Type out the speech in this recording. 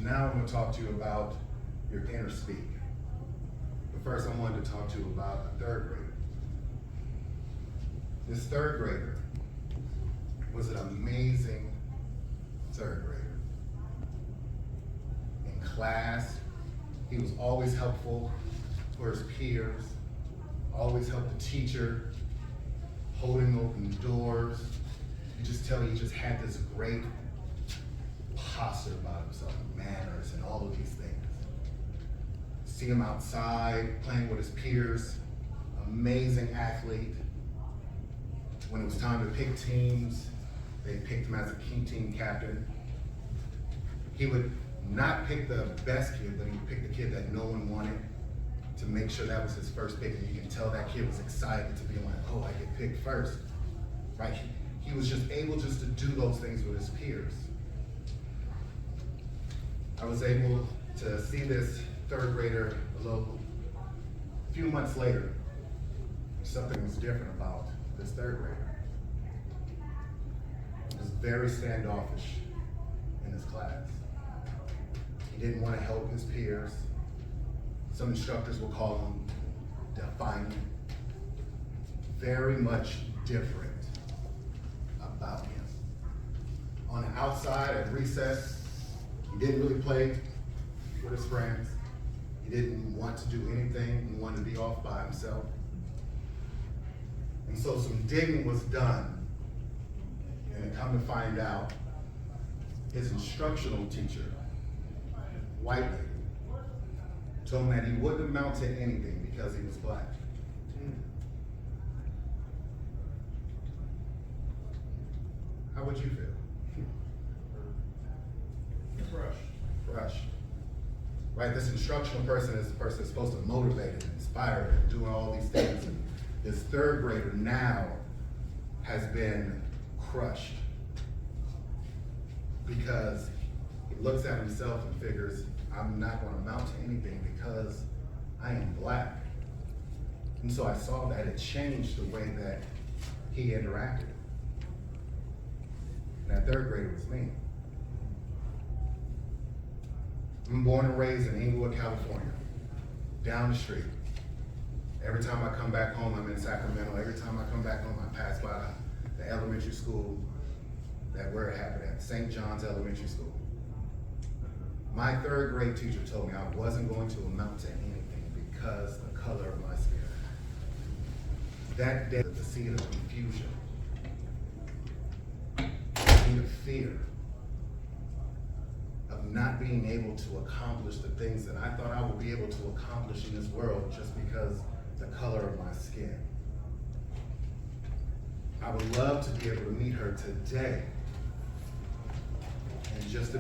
Now I'm going to talk to you about your inner speak. But first I wanted to talk to you about a third grader. This third grader was an amazing third grader. In class, he was always helpful for his peers, always helped the teacher, holding open doors. You just tell he just had this great posture about himself, manners, and all of these things. See him outside, playing with his peers, amazing athlete. When it was time to pick teams, they picked him as a key team captain. He would not pick the best kid, but he would pick the kid that no one wanted to make sure that was his first pick. And you can tell that kid was excited to be like, oh, I get picked first, right? He was just able just to do those things with his peers. I was able to see this third grader a few months later. Something was different about this third grader. He was very standoffish in his class. He didn't want to help his peers. Some instructors will call him defiant. Very much different about him. On the outside at recess, he didn't really play with his friends. He didn't want to do anything. He wanted to be off by himself. And so some digging was done. And come to find out, his instructional teacher, white lady, told him that he wouldn't amount to anything because he was black. How would you feel? Crushed. Right, this instructional person is the person that's supposed to motivate and inspire and do all these things. And this third grader now has been crushed because he looks at himself and figures, I'm not going to amount to anything because I am black. And so I saw that it changed the way that he interacted. And that third grader was me. I'm born and raised in Inglewood, California, down the street. Every time I come back home, I'm in Sacramento. Every time I come back home, I pass by the elementary school where it happened at, St. John's Elementary School. My third grade teacher told me I wasn't going to amount to anything because of the color of my skin. That day, the seed of confusion, the seed of fear, of not being able to accomplish the things that I thought I would be able to accomplish in this world just because the color of my skin. I would love to be able to meet her today and just to